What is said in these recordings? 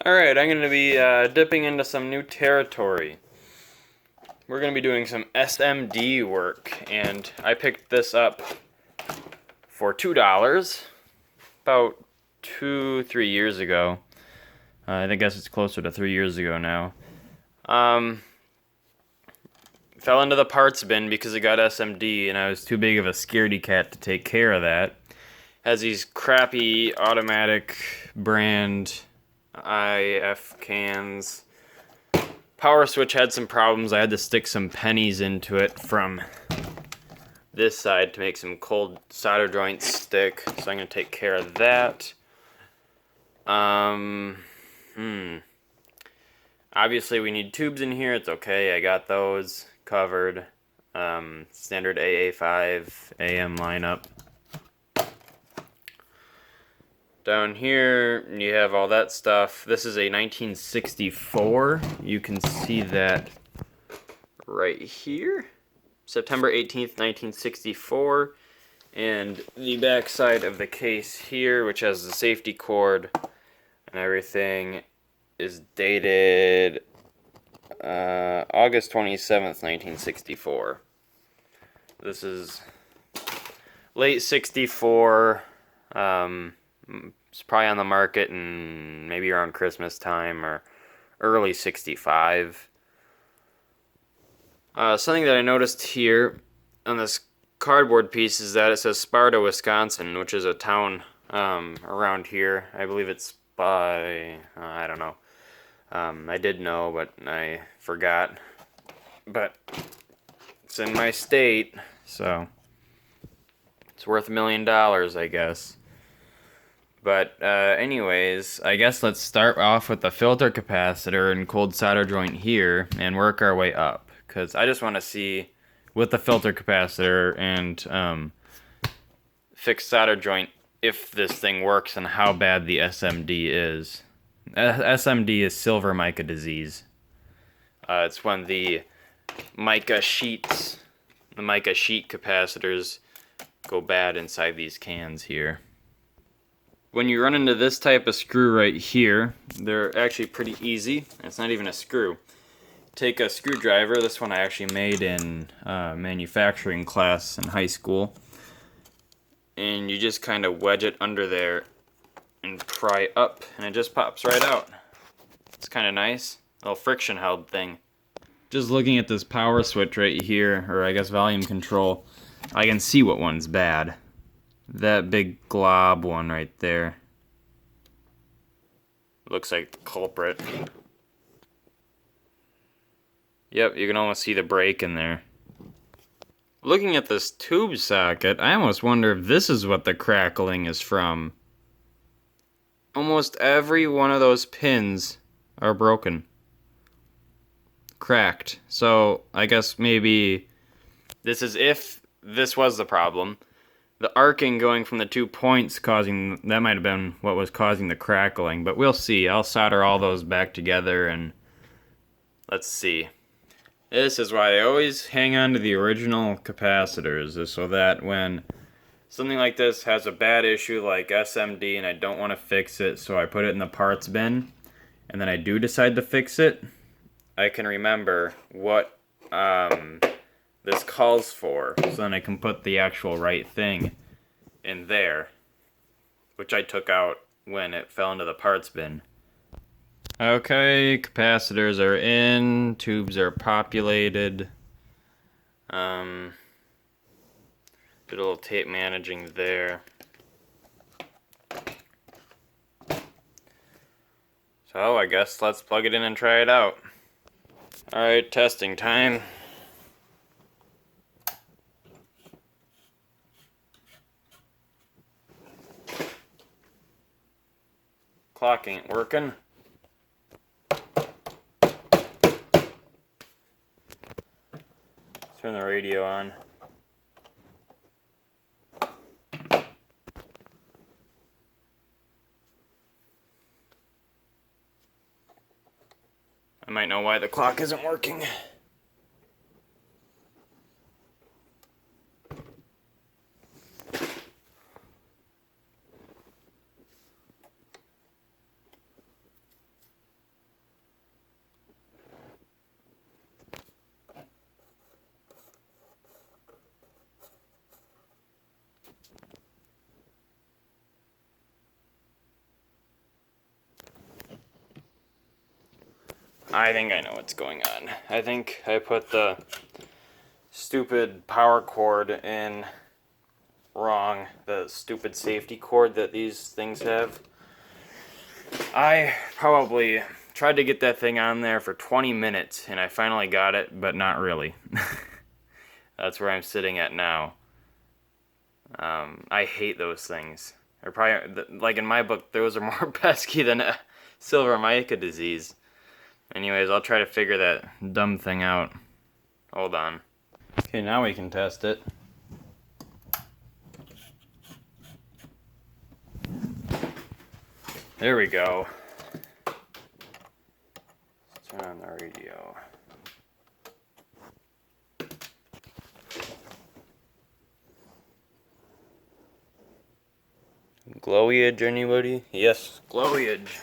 Alright, I'm going to be dipping into some new territory. We're going to be doing some SMD work, and I picked this up for $2 about 3 years ago. I guess it's closer to 3 years ago now. Fell into the parts bin because it got SMD, and I was too big of a scaredy cat to take care of that. Has these crappy automatic brand AA5 cans. Power switch had some problems. I had to stick some pennies into it from this side to make some cold solder joints stick. So I'm going to take care of that. Obviously we need tubes in here. It's okay. I got those covered. Standard AA5 AM lineup. Down here, you have all that stuff. This is a 1964. You can see that right here. September 18th, 1964. And the back side of the case here, which has the safety cord and everything, is dated August 27th, 1964. This is late 64. It's probably on the market in maybe around Christmas time or early 65. Something that I noticed here on this cardboard piece is that it says Sparta, Wisconsin, which is a town around here. I believe it's by, I don't know. I did know, but I forgot. But it's in my state, so it's worth $1 million, I guess. But anyways, I guess let's start off with the filter capacitor and cold solder joint here and work our way up. Because I just want to see with the filter capacitor and fixed solder joint if this thing works and how bad the SMD is. SMD is silver mica disease. It's when the mica sheets, the mica sheet capacitors go bad inside these cans here. When you run into this type of screw right here, they're actually pretty easy. It's not even a screw. Take a screwdriver. This one I actually made in manufacturing class in high school. And you just kind of wedge it under there and pry up, and it just pops right out. It's kind of nice. Little friction held thing. Just looking at this power switch right here, or I guess volume control, I can see what one's bad. That big glob one right there. Looks like the culprit. Yep, you can almost see the break in there. Looking at this tube socket, I almost wonder if this is what the crackling is from. Almost every one of those pins are broken. Cracked. So, I guess maybe this is if this was the problem. The arcing going from the 2 points that might have been what was causing the crackling, but we'll see. I'll solder all those back together and let's see. This is why I always hang on to the original capacitors, is so that when something like this has a bad issue like SMD and I don't want to fix it, so I put it in the parts bin, and then I do decide to fix it, I can remember what this calls for, so then I can put the actual right thing in there, which I took out when it fell into the parts bin. Okay, capacitors are in, tubes are populated. Did a little tape managing there. So I guess let's plug it in and try it out. Alright, testing time. Clock ain't working. Turn the radio on. I might know why the clock isn't working. I think I know what's going on. I think I put the stupid power cord in wrong. The stupid safety cord that these things have. I probably tried to get that thing on there for 20 minutes, and I finally got it, but not really. That's where I'm sitting at now. I hate those things. Or probably, like in my book, those are more pesky than silver mica disease. Anyways, I'll try to figure that dumb thing out. Hold on. Okay, now we can test it. There we go. Let's turn on the radio. Glowy-edge, anybody? Yes, glowy-edge.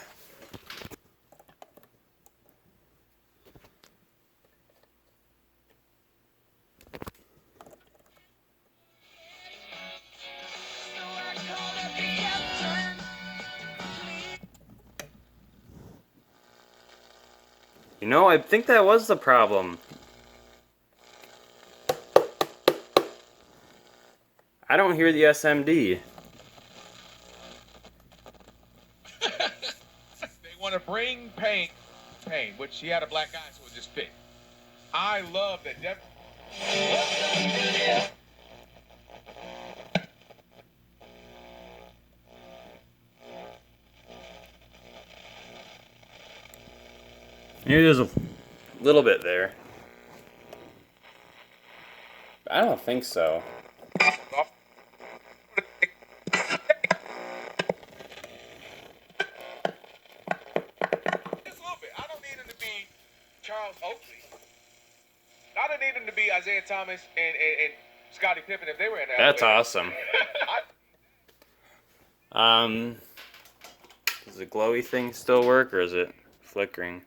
You know, I think that was the problem. I don't hear the SMD. They want to bring pain, which he had a black eye, so it just fit. I love that. Maybe there's a little bit there. I don't think so. Charles Oakley. I didn't need him to be Isaiah Thomas and Scottie Pippen if they were in that. That's awesome. Does the glowy thing still work, or is it flickering?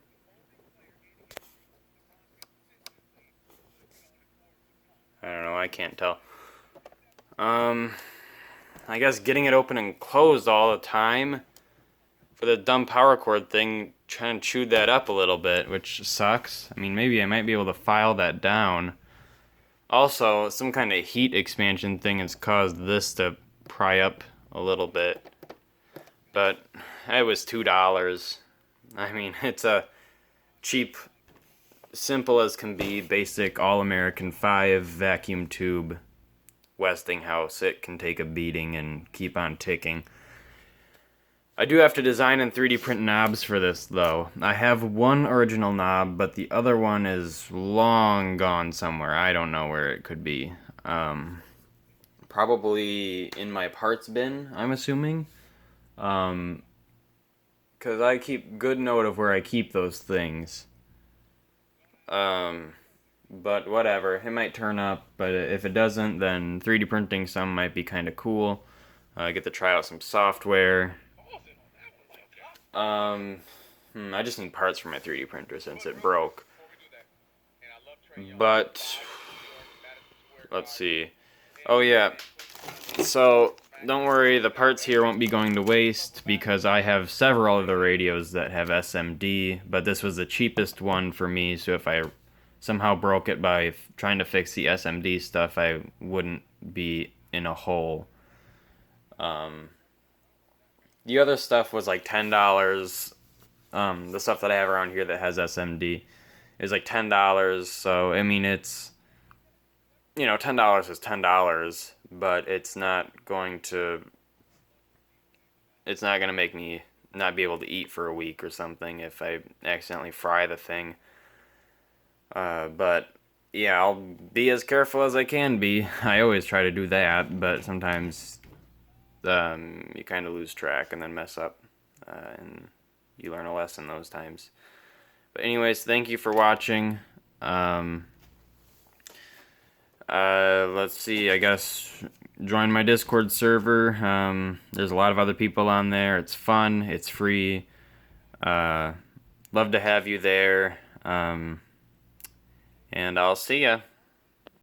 I don't know, I can't tell. I guess getting it open and closed all the time for the dumb power cord thing trying to chew that up a little bit, which sucks. I mean, maybe I might be able to file that down. Also, some kind of heat expansion thing has caused this to pry up a little bit. But it was $2. I mean, it's a cheap, simple as can be, basic All-American 5 vacuum tube Westinghouse. It can take a beating and keep on ticking. I do have to design and 3D print knobs for this, though. I have one original knob, but the other one is long gone somewhere. I don't know where it could be. Probably in my parts bin, I'm assuming. Because I keep good note of where I keep those things. But whatever. It might turn up, but if it doesn't, then 3D printing some might be kind of cool. I get to try out some software. I just need parts for my 3D printer since it broke. But let's see. Oh yeah. So don't worry, the parts here won't be going to waste because I have several other radios that have SMD, but this was the cheapest one for me, so if I somehow broke it by trying to fix the SMD stuff, I wouldn't be in a hole. The other stuff was like $10. The stuff that I have around here that has SMD is like $10. So, I mean, it's, you know, $10 is $10, but it's not going to make me not be able to eat for a week or something if I accidentally fry the thing. But, yeah, I'll be as careful as I can be. I always try to do that, but sometimes you kind of lose track and then mess up, and you learn a lesson those times. But anyways, thank you for watching. Let's see, I guess join my Discord server. There's a lot of other people on there. It's fun, it's free. Love to have you there. And I'll see ya.